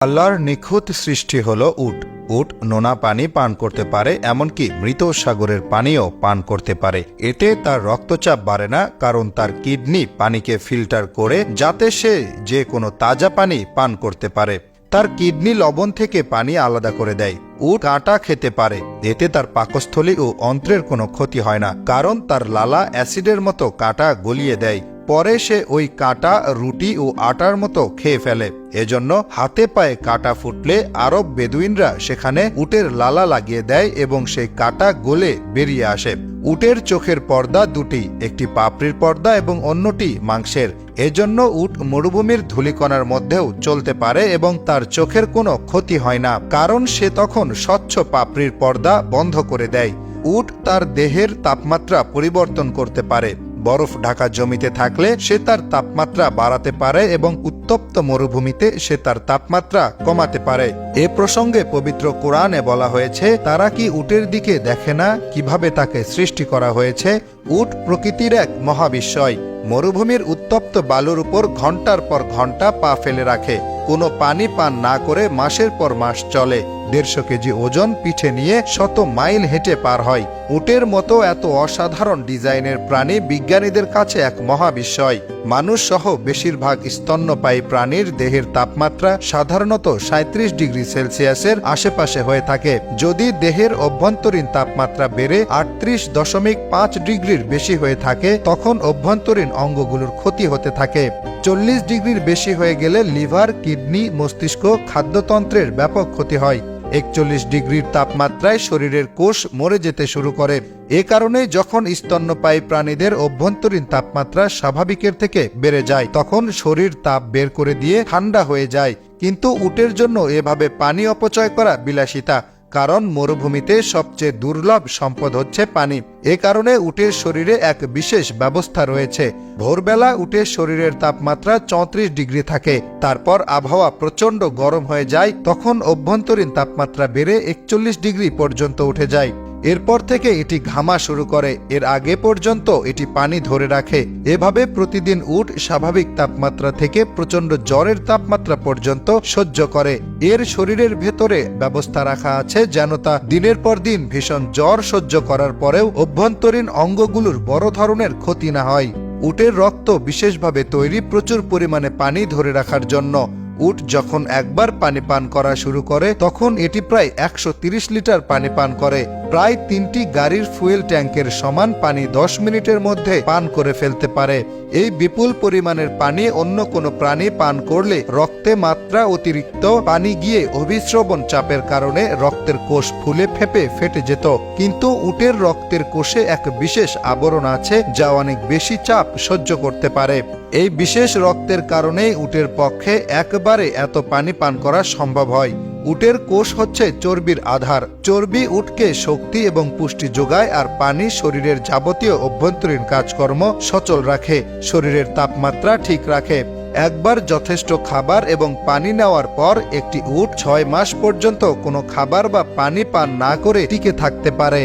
আল্লাহর নিখুঁত সৃষ্টি হলো উট। উট নোনা পানি পান করতে পারে, এমনকি মৃত সাগরের পানিও পান করতে পারে। এতে তার রক্তচাপ বাড়ে না, কারণ তার কিডনি পানিকে ফিল্টার করে যাতে সে যে কোনো তাজা পানি পান করতে পারে। তার কিডনি লবণ থেকে পানি আলাদা করে দেয়। উট কাঁটা খেতে পারে, এতে তার পাকস্থলী ও অন্ত্রের কোনো ক্ষতি হয় না, কারণ তার লালা অ্যাসিডের মতো কাঁটা গলিয়ে দেয়। পরে সে ওই কাঁটা রুটি ও আটার মতো খেয়ে ফেলে। এজন্য হাতে পায়ে কাঁটা ফুটলে আরব বেদুইনরা সেখানে উটের লালা লাগিয়ে দেয় এবং সেই কাঁটা গলে বেরিয়ে আসে। উটের চোখের পর্দা দুটি, একটি পাপড়ির পর্দা এবং অন্যটি মাংসের। এজন্য উট মরুভূমির ধূলিকণার মধ্যেও চলতে পারে এবং তার চোখের কোনো ক্ষতি হয় না, কারণ সে তখন স্বচ্ছ পাপড়ির পর্দা বন্ধ করে দেয়। উট তার দেহের তাপমাত্রা পরিবর্তন করতে পারে। বরফ ঢাকা জমিতে থাকলে সে তার তাপমাত্রা বাড়াতে পারে এবং উত্তপ্ত মরুভূমিতে সে তার তাপমাত্রা কমাতে পারে। এ প্রসঙ্গে পবিত্র কোরআনে বলা হয়েছে, তারা কি উটের দিকে দেখে না কিভাবে তাকে সৃষ্টি করা হয়েছে? উট প্রকৃতির এক মহাবিস্ময়। মরুভূমির উত্তপ্ত বালুর উপর ঘন্টার পর ঘন্টা পা ফেলে রাখে। কোনো পানি পান না করে মাসের পর মাস চলে। 150 কেজি ওজন পিঠে নিয়ে 100 মাইল হেঁটে পার হয়। উটের মতো এত অসাধারণ ডিজাইনের প্রাণী বিজ্ঞানীদের কাছে এক মহাবিস্ময়। মানুষ সহ বেশিরভাগ স্তন্যপায়ী প্রাণীর দেহের তাপমাত্রা সাধারণত 37 ডিগ্রি সেলসিয়াসের আশেপাশে হয়ে থাকে। যদি দেহের অভ্যন্তরীণ তাপমাত্রা বেড়ে 38.5 ডিগ্রির বেশি হয়ে থাকে, তখন অভ্যন্তরীণ অঙ্গগুলোর ক্ষতি হতে থাকে। 40 ডিগ্রির বেশি হয়ে গেলে লিভার, কিডনি, মস্তিষ্ক, খাদ্যতন্ত্রের ব্যাপক ক্ষতি হয়। 41 ডিগ্রির তাপমাত্রায় শরীরের কোষ মরে যেতে শুরু করে। এ কারণে যখন স্তন্যপায়ী প্রাণীদের অভ্যন্তরীণ তাপমাত্রা স্বাভাবিকের থেকে বেড়ে যায়, তখন শরীর তাপ বের করে দিয়ে ঠান্ডা হয়ে যায়। কিন্তু উটের জন্য এভাবে পানি অপচয় করা বিলাসিতা, কারণ মরুভূমিতে সবচেয়ে দুর্লভ সম্পদ হচ্ছে পানি। এ কারণে উটের শরীরে এক বিশেষ ব্যবস্থা রয়েছে। ভোরবেলা উটের শরীরের তাপমাত্রা 34 ডিগ্রি থাকে। তারপর আবহাওয়া প্রচণ্ড গরম হয়ে যায়, তখন অভ্যন্তরীণ তাপমাত্রা বেড়ে 41 ডিগ্রি পর্যন্ত উঠে যায়। এরপর থেকে এটি ঘামা শুরু করে। এর আগে পর্যন্ত এটি পানি ধরে রাখে। এভাবে প্রতিদিন উট স্বাভাবিক তাপমাত্রা থেকে প্রচণ্ড জ্বরের তাপমাত্রা পর্যন্ত সহ্য করে। এর শরীরের ভেতরে ব্যবস্থা রাখা আছে যেন তা দিনের পর দিন ভীষণ জ্বর সহ্য করার পরেও অভ্যন্তরীণ অঙ্গগুলোর বড় ধরনের ক্ষতি না হয়। উটের রক্ত বিশেষভাবে তৈরি প্রচুর পরিমাণে পানি ধরে রাখার জন্য। উট যখন একবার পানি পান করা শুরু করে, তখন এটি প্রায় 130 লিটার পানি পান করে। প্রায় 3টি গাড়ির ফুয়েল ট্যাঙ্কের সমান পানি 10 মিনিটের মধ্যে পান করে ফেলতে পারে। এই বিপুল পরিমাণের পানি অন্য কোনো প্রাণী পান করলে রক্তে মাত্রা অতিরিক্ত পানি গিয়ে অভিস্রবণ চাপের কারণে রক্তের কোষ ফুলে ফেপে ফেটে যেত। কিন্তু উটের রক্তের কোষে এক বিশেষ আবরণ আছে যা অনেক বেশি চাপ সহ্য করতে পারে। এই বিশেষ রক্তের কারণেই উটের পক্ষে একবারে এত পানি পান করা সম্ভব হয়। উটের কোষ হচ্ছে চর্বির আধার। চর্বি উটকে শক্তি এবং পুষ্টি যোগায়, আর পানি শরীরের যাবতীয় অভ্যন্তরীণ কাজকর্ম সচল রাখে, শরীরের তাপমাত্রা ঠিক রাখে। একবার যথেষ্ট খাবার এবং পানি নেওয়ার পর একটি উট 6 মাস পর্যন্ত কোনো খাবার বা পানি পান না করে টিকে থাকতে পারে।